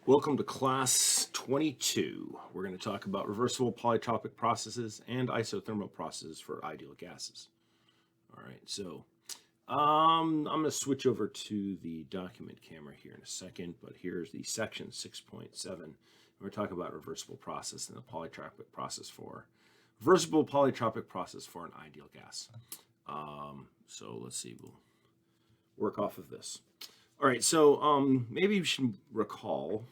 Welcome to class 22. We're going to talk about reversible polytropic processes and isothermal processes for ideal gases. All right, so I'm going to switch over to the document camera here in a second, but here's the section 6.7. We're talking about reversible process and the polytropic process for reversible polytropic process for an ideal gas. So let's see, we'll work off of this. All right, so maybe you should recall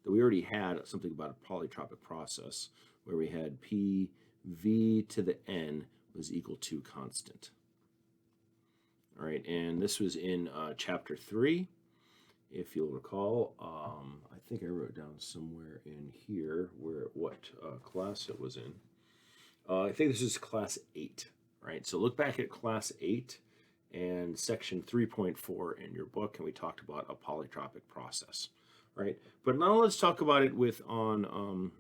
that we already had something about a polytropic process where we had PV to the N was equal to constant. All right, and this was in chapter 3, if you'll recall. I think I wrote down somewhere in here what class it was in. I think this is class 8, right? So look back at class 8 and section 3.4 in your book, and we talked about a polytropic process, right? But now let's talk about it on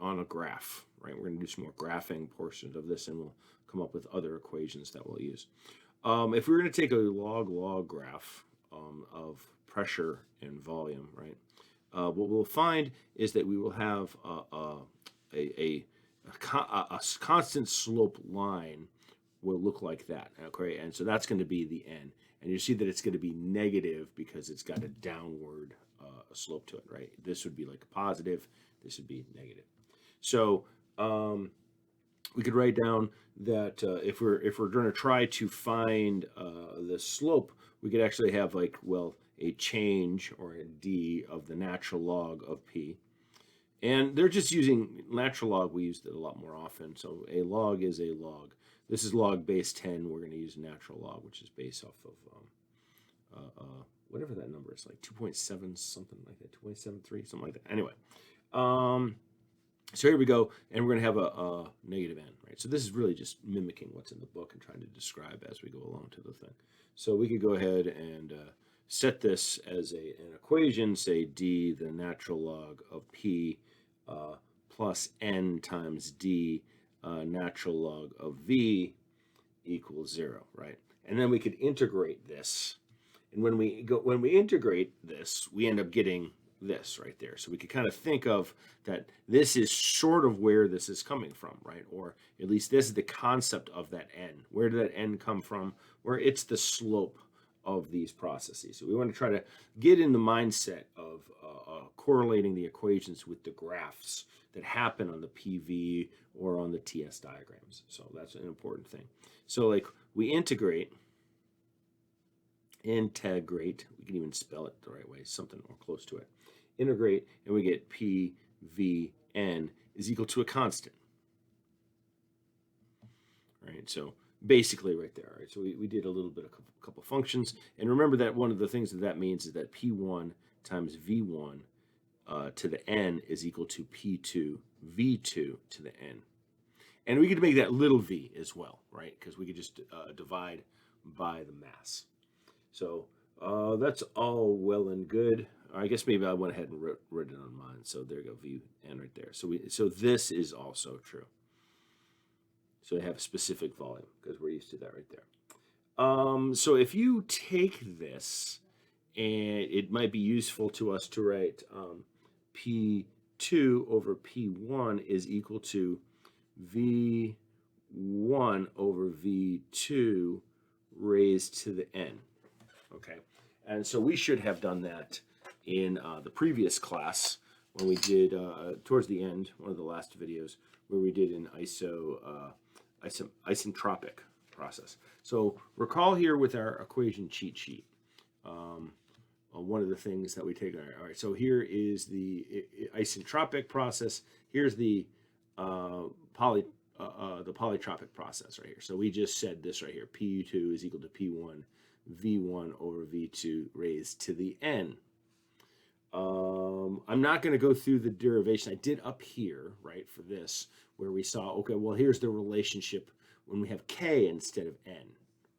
a graph, right? We're going to do some more graphing portions of this, and we'll come up with other equations that we'll use. If we're going to take a log graph of pressure and volume, right? What we'll find is that we will have a constant slope line will look like that, okay? And so that's going to be the N. And you see that it's going to be negative because it's got a downward slope to it, right? This would be like a positive, this would be negative. So we could write down that if we're going to try to find the slope, we could actually have like, well, a change or a d of the natural log of p. And they're just using natural log. We used it a lot more often. So a log is a log. This is log base 10. We're going to use natural log, which is based off of whatever that number is, like 2.7 something like that, 2.73 something like that. Anyway, so here we go, and we're going to have a negative n, right? So this is really just mimicking what's in the book and trying to describe as we go along to the thing. So we could go ahead and set this as an equation, say d, the natural log of p, plus n times d, natural log of v equals 0, right? And then we could integrate this. And when we integrate this, we end up getting this right there. So we could kind of think of that this is sort of where this is coming from, right? Or at least this is the concept of that n. Where did that n come from? Where it's the slope of these processes. So we want to try to get in the mindset of correlating the equations with the graphs that happen on the PV or on the TS diagrams. So that's an important thing. So like we integrate, we can even spell it the right way, something or close to it. Integrate, and we get PVN is equal to a constant. Right, so basically right there, right? So we did a little bit of a couple functions. And remember that one of the things that means is that P1 times V1 to the N is equal to P2 V2 to the N. And we could make that little v as well, right? Because we could just divide by the mass. So that's all well and good. I guess maybe I went ahead and wrote it on mine. So there you go, Vn right there. So this is also true. So they have a specific volume because we're used to that right there. So if you take this, and it might be useful to us to write P2 over P1 is equal to V1 over V2 raised to the N. Okay, and so we should have done that in the previous class when we did, towards the end, one of the last videos, where we did an isentropic process. So recall here with our equation cheat sheet, one of the things that we take. All right, so here is the isentropic process. Here's the polytropic process right here. So we just said this right here: P2 is equal to P1 V1 over V2 raised to the N. I'm not going to go through the derivation. I did up here, right, for this, where we saw, okay, well, here's the relationship when we have K instead of N,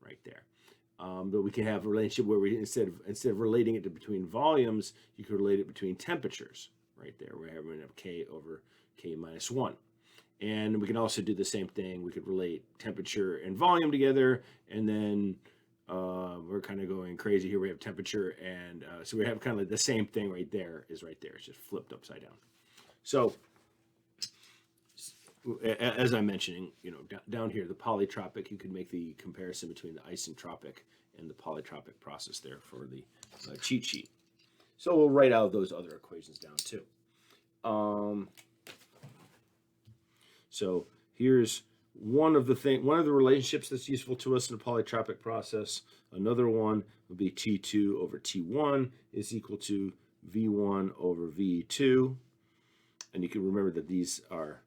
right there. But we can have a relationship where we, instead of relating it to between volumes, you could relate it between temperatures, right there, where we're going to have K over K minus 1. And we can also do the same thing. We could relate temperature and volume together, and then We're kind of going crazy here. We have temperature, and so we have kind of like the same thing right there is right there. It's just flipped upside down. So as I'm mentioning, down here, the polytropic, you could make the comparison between the isentropic and the polytropic process there for the cheat sheet. So we'll write out those other equations down too. So here's one of the relationships that's useful to us in the polytropic process. Another one would be T2 over T1 is equal to V1 over V2. And you can remember that these are,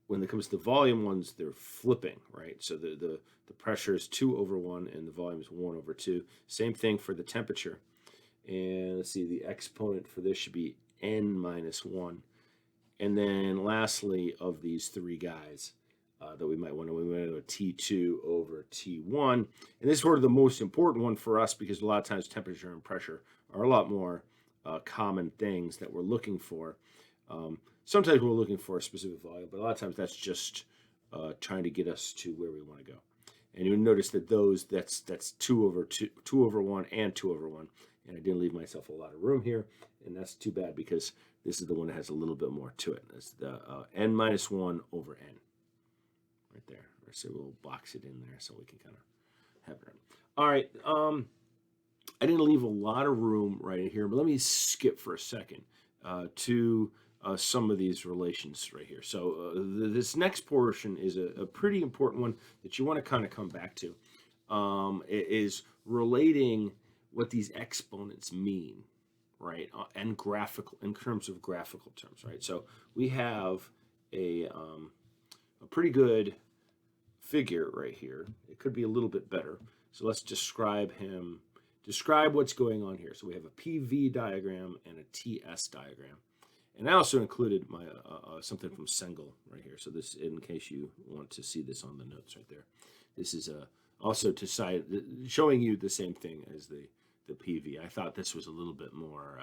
when it comes to volume ones, they're flipping, right? So the pressure is 2 over 1 and the volume is 1 over 2. Same thing for the temperature. And let's see, the exponent for this should be n minus 1. And then lastly, of these three guys that we might want to go T2 over T1. And this is sort of the most important one for us because a lot of times temperature and pressure are a lot more common things that we're looking for. Sometimes we're looking for a specific volume, but a lot of times that's just trying to get us to where we want to go. And you'll notice that that's 2 over 2 over 1 and 2 over 1. And I didn't leave myself a lot of room here, and that's too bad because this is the one that has a little bit more to it. It's the n minus 1 over n, right there. So we'll box it in there so we can kind of have it right. All right, I didn't leave a lot of room right here, but let me skip for a second to some of these relations right here. So this next portion is a pretty important one that you want to kind of come back to. It is relating what these exponents mean, right? And graphical, in terms of graphical terms, right? So we have a pretty good figure right here. It could be a little bit better. So let's describe what's going on here. So we have a PV diagram and a TS diagram. And I also included my something from Sengel right here. So this, in case you want to see this on the notes right there. This is also showing you the same thing as the PV. I thought this was a little bit more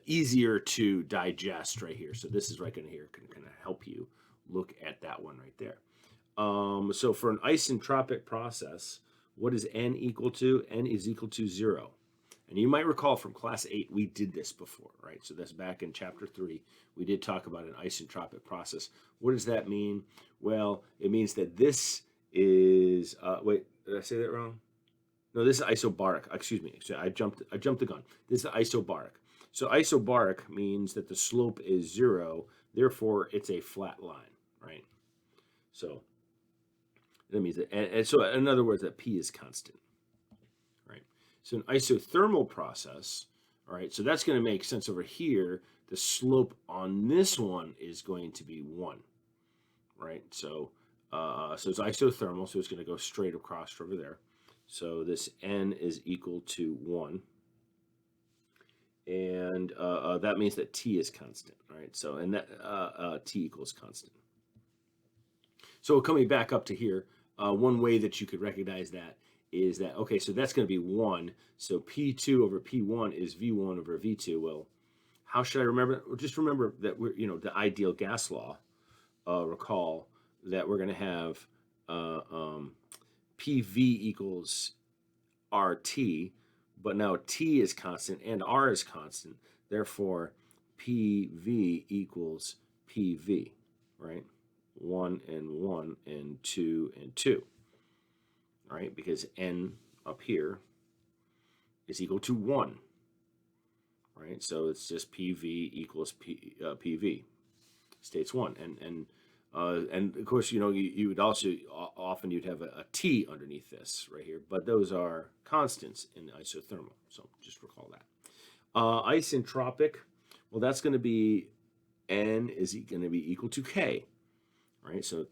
easier to digest right here. So this is right in here, can kind of help you look at that one right there. So for an isentropic process, what is n equal to? N is equal to 0. And you might recall from class 8, we did this before, right? So that's back in chapter 3. We did talk about an isentropic process. What does that mean? Well, it means that this is, wait, did I say that wrong? No, this is isobaric. Excuse me. I jumped the gun. This is isobaric. So isobaric means that the slope is 0. Therefore, it's a flat line, right? So that means that, and so in other words, that P is constant, right? So an isothermal process, all right, so that's going to make sense over here. The slope on this one is going to be 1, right? So so it's isothermal, so it's going to go straight across over there. So this n is equal to 1. And that means that T is constant, right? So, and that T equals constant. So coming back up to here, one way that you could recognize that is that, okay, so that's going to be 1. So P2 over P1 is V1 over V2. Well, how should I remember? Well, just remember that we're, the ideal gas law. Recall that we're going to have PV equals RT, but now T is constant and R is constant. Therefore, PV equals PV, right? 1 and 1 and 2 and 2, right? Because N up here is equal to 1, right? So it's just PV equals PV, states 1. And of course, you would also often you'd have a T underneath this right here, but those are constants in isothermal. So just recall that. Isentropic, well, that's going to be N is going to be equal to K, right? So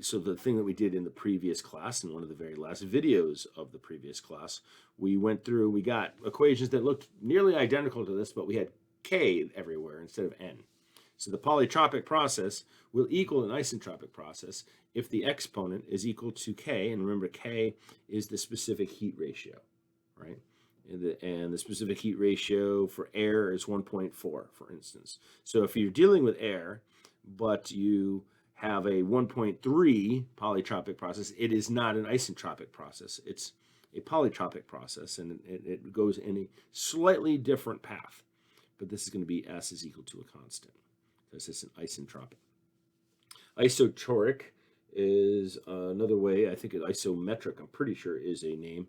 so the thing that we did in the previous class, in one of the very last videos of the previous class, we got equations that looked nearly identical to this, but we had K everywhere instead of N. So the polytropic process will equal an isentropic process if the exponent is equal to K, and remember K is the specific heat ratio, right? And the specific heat ratio for air is 1.4, for instance. So if you're dealing with air, but you have a 1.3 polytropic process, it is not an isentropic process. It's a polytropic process, and it goes in a slightly different path. But this is going to be S is equal to a constant because it's an isentropic. Isotoric is another way. I think isometric, I'm pretty sure, is a name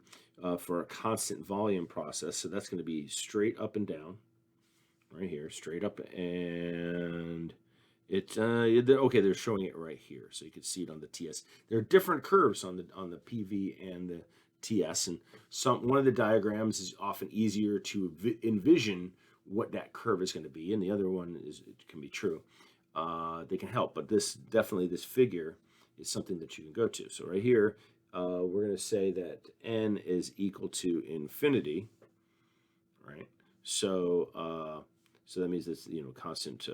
for a constant volume process. So that's going to be straight up and down, right here, straight up, and it's okay. They're showing it right here, so you can see it on the TS. There are different curves on the PV and the TS, and one of the diagrams is often easier to envision what that curve is going to be, and the other one can be true. They can help, but this figure is something that you can go to. So right here, we're going to say that n is equal to infinity, right? So so that means it's constant.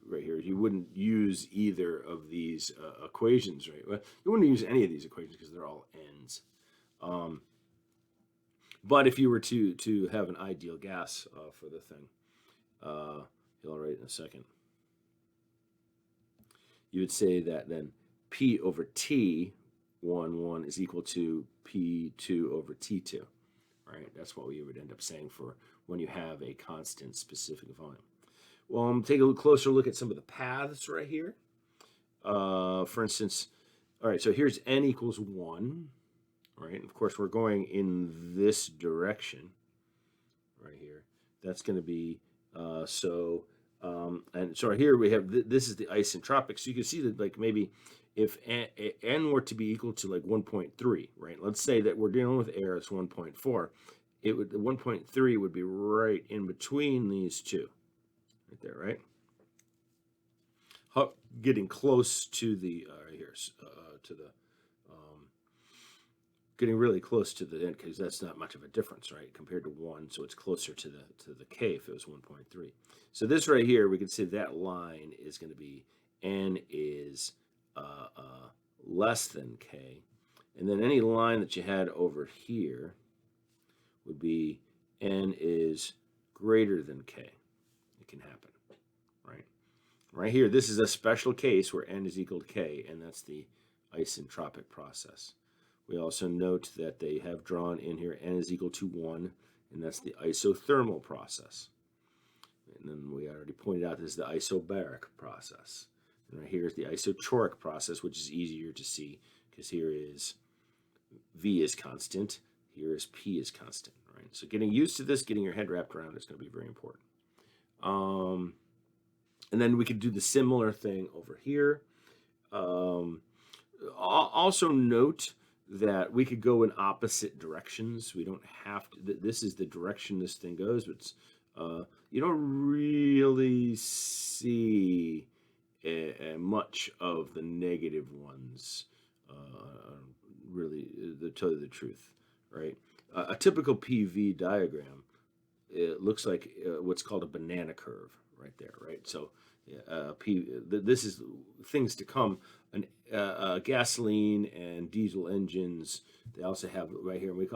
Right here, you wouldn't use either of these equations, right? Well, you wouldn't use any of these equations because they're all n's. But if you were to have an ideal gas for the thing, you'll write in a second. You would say that then P over T 1 is equal to P2 over T2, right? That's what we would end up saying for when you have a constant specific volume. Well, take a closer look at some of the paths right here. For instance, all right, so here's n equals 1, right? And of course, we're going in this direction right here. That's going to be, and so here we have, this is the isentropic. So you can see that, like, maybe if n were to be equal to like 1.3, right? Let's say that we're dealing with air, it's 1.4. The 1.3 would be right in between these two. Right there, right? Getting close to the getting really close to the end, because that's not much of a difference, right, compared to 1. So it's closer to the K if it was 1.3. So this right here, we can see that line is going to be n is less than K, and then any line that you had over here would be n is greater than K. Can happen, right? Right here, this is a special case where n is equal to K, and that's the isentropic process. We also note that they have drawn in here n is equal to 1, and that's the isothermal process. And then we already pointed out this is the isobaric process. And right here is the isochoric process, which is easier to see because here is V is constant, here is P is constant, right? So getting used to this, getting your head wrapped around is going to be very important. And then we could do the similar thing over here. Also note that we could go in opposite directions. We don't have to. This is the direction this thing goes, but you don't really see much of the negative ones. Really, to tell you the truth, right? A typical PV diagram, it looks like what's called a banana curve right there, right? So this is things to come. Gasoline and diesel engines, they also have right here, and we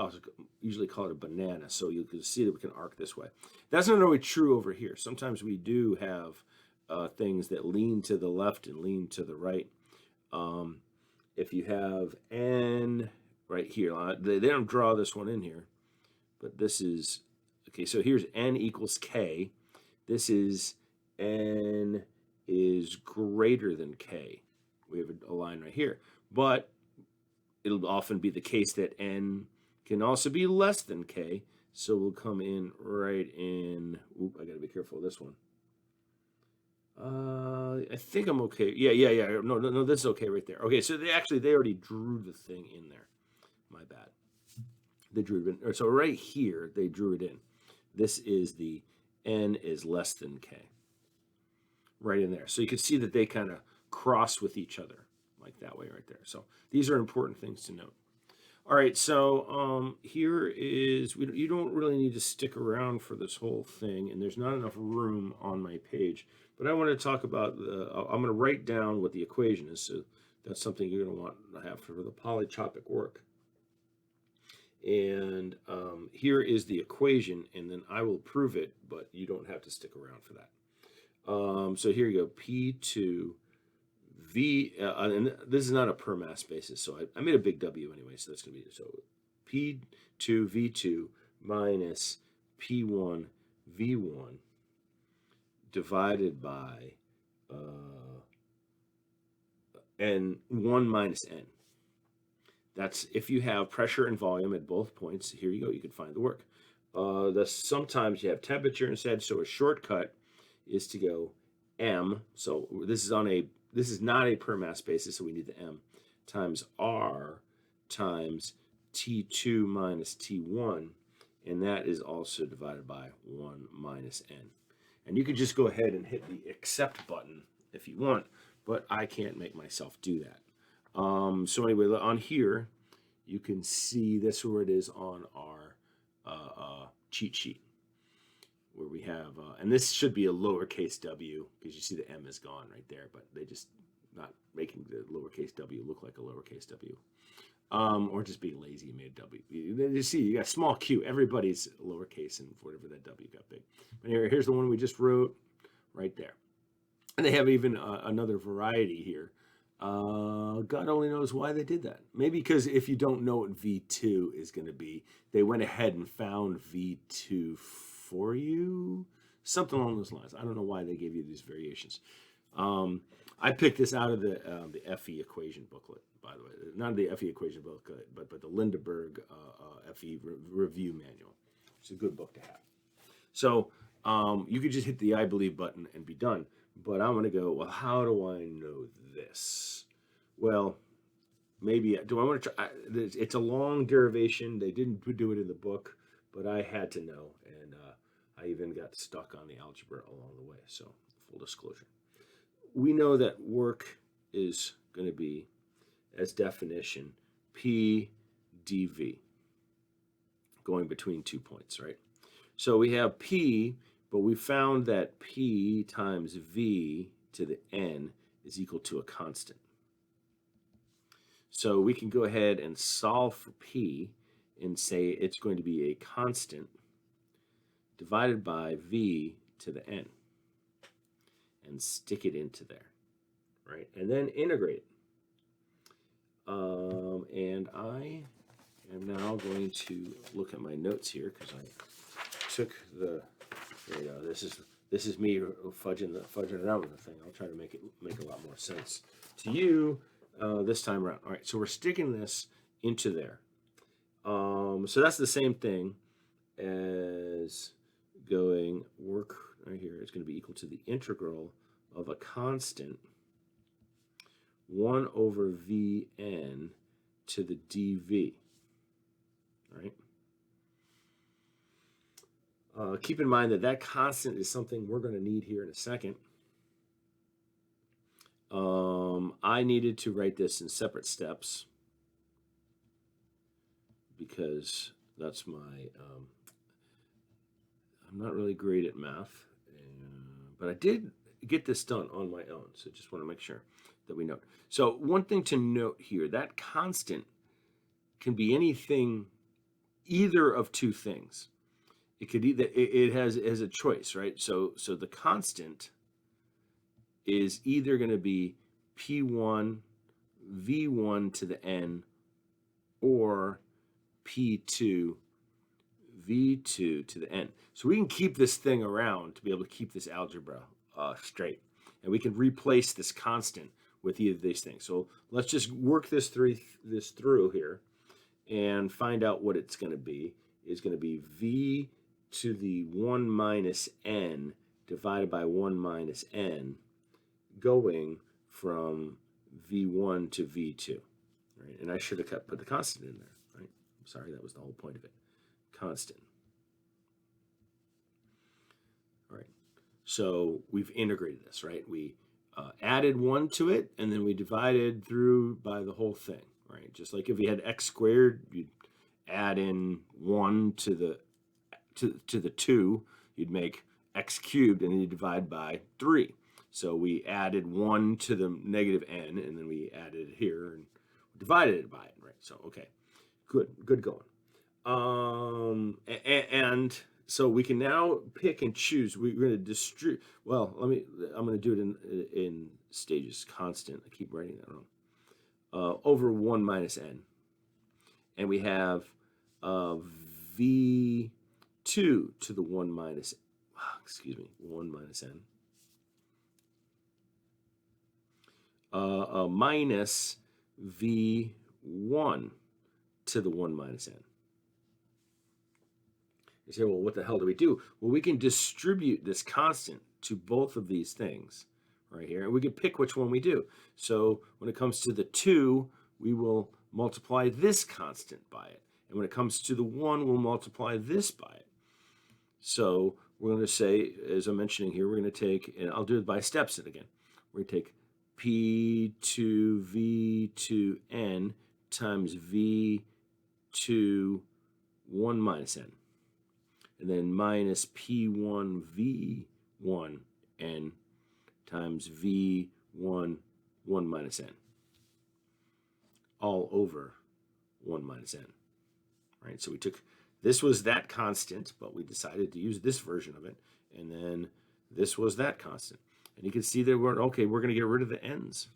usually call it a banana, so you can see that we can arc this way. That's not always true over here. Sometimes we do have things that lean to the left and lean to the right. If you have n right here, they don't draw this one in here, but this is, okay, so here's n equals K. This is n is greater than K. We have a line right here. But it'll often be the case that n can also be less than K. So we'll come in right in, oop, I got to be careful of this one. I think I'm okay. Yeah. No, this is okay right there. Okay, so they already drew the thing in there. My bad. They drew it in. So right here, they drew it in. This is the n is less than K. Right in there. So you can see that they kind of cross with each other like that way right there. So these are important things to note. All right, so here is, you don't really need to stick around for this whole thing, and there's not enough room on my page. But I want to talk about, I'm going to write down what the equation is, so that's something you're going to want to have for the polytropic work. And here is the equation, and then I will prove it, but you don't have to stick around for that. So here you go, P2 and this is not a per mass basis, so I made a big W anyway, so that's going to be, so P2 V2 minus P1 V1 divided by N1 minus N. That's if you have pressure and volume at both points. Here you go, you can find the work. Sometimes you have temperature instead, so a shortcut is to go M. So this is not a per mass basis, so we need the M times R times T2 minus T1, and that is also divided by 1 minus N. And you could just go ahead and hit the accept button if you want, but I can't make myself do that. So anyway, on here, you can see this where it is on our cheat sheet, where we have, and this should be a lowercase w, because you see the M is gone right there, but they just not making the lowercase w look like a lowercase w. Or just being lazy and made a W. You see, you got small q. Everybody's lowercase, and whatever that W got big. But here's the one we just wrote right there. And they have even another variety here. God only knows why they did that. Maybe because if you don't know what V2 is going to be, they went ahead and found V2 for you. Something along those lines. I don't know why they gave you these variations. I picked this out of the FE equation booklet, by the way. Not the FE equation booklet, but the Lindeberg FE review manual. It's a good book to have. So you could just hit the I believe button and be done. But I'm going to go, well, how do I know this? Well, maybe, do I want to try? It's a long derivation. They didn't do it in the book, but I had to know. And I even got stuck on the algebra along the way. So full disclosure. We know that work is going to be, as definition, P dV, going between 2 points, right? So we have P, but we found that P times V to the N is equal to a constant. So we can go ahead and solve for P and say it's going to be a constant divided by V to the N, and stick it into there, right? And then integrate it. And I am now going to look at my notes here, because I took the, there you go, this is me fudging it out with the thing. I'll try to make a lot more sense to you this time around. All right, so we're sticking this into there. So that's the same thing as going work right here. It's going to be equal to the integral of a constant 1 over Vn to the dV, right? Keep in mind that that constant is something we're going to need here in a second. I needed to write this in separate steps because that's my, I'm not really great at math, but I did get this done on my own, so just want to make sure that we note. So one thing to note here, that constant can be anything, either of two things. It could either, it has a choice, right? So the constant is either going to be P1 V1 to the N or P2 V2 to the N. So we can keep this thing around to be able to keep this algebra straight. And we can replace this constant with either of these things. So let's just work this through here and find out what it's going to be. It's going to be V to the 1 minus N divided by 1 minus N, going from V1 to V2, right? And I should have put the constant in there, right? I'm sorry, that was the whole point of it. Constant. All right, so we've integrated this, right? We added 1 to it, and then we divided through by the whole thing, right? Just like if you had x squared, you'd add in 1 to the 2, you'd make x cubed, and then you divide by 3. So we added 1 to the negative n, and then we added it here and divided it by it, right? So, okay, good going. And So we can now pick and choose. We're going to distribute. Well, I'm going to do it in stages. Constant. I keep writing that wrong. Over 1 minus n, and we have v2 to the 1 minus. Excuse me, 1 minus n. Minus v1 to the 1 minus n. You say, well, what the hell do we do? Well, we can distribute this constant to both of these things right here, and we can pick which one we do. So when it comes to the 2, we will multiply this constant by it. And when it comes to the 1, we'll multiply this by it. So we're going to say, as I'm mentioning here, we're going to take, and I'll do it by steps again. We're going to take P2V2N times V2 1 minus n. And then minus P1V1N times V1 1 minus n. All over 1 minus n. Right? So we took, this was that constant, but we decided to use this version of it. And then this was that constant. And you can see that we're going to get rid of the n's.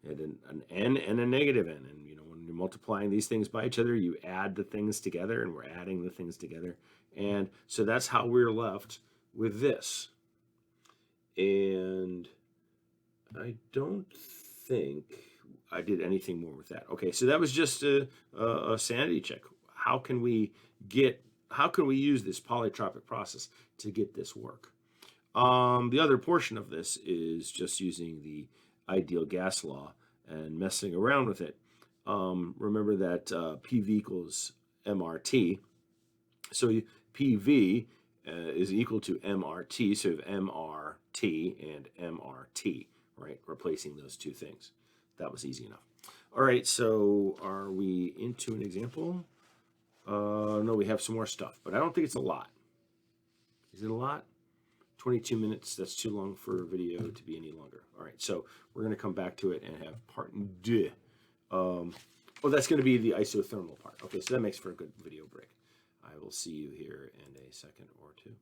And an n and a negative n. And, you know, when you're multiplying these things by each other, you add the things together, and we're adding the things together. And so that's how we're left with this. And I don't think I did anything more with that. Okay, so that was just a sanity check. How can we use this polytropic process to get this work? The other portion of this is just using the ideal gas law and messing around with it. Remember that PV equals MRT. So PV is equal to MRT. So you have MRT and MRT, right? Replacing those two things. That was easy enough. All right, so are we into an example? No, we have some more stuff, but I don't think it's a lot. Is it a lot? 22 minutes, that's too long for a video to be any longer. All right, so we're going to come back to it and have part 2. Oh, that's going to be the isothermal part. Okay, so that makes for a good video break. I will see you here in a second or two.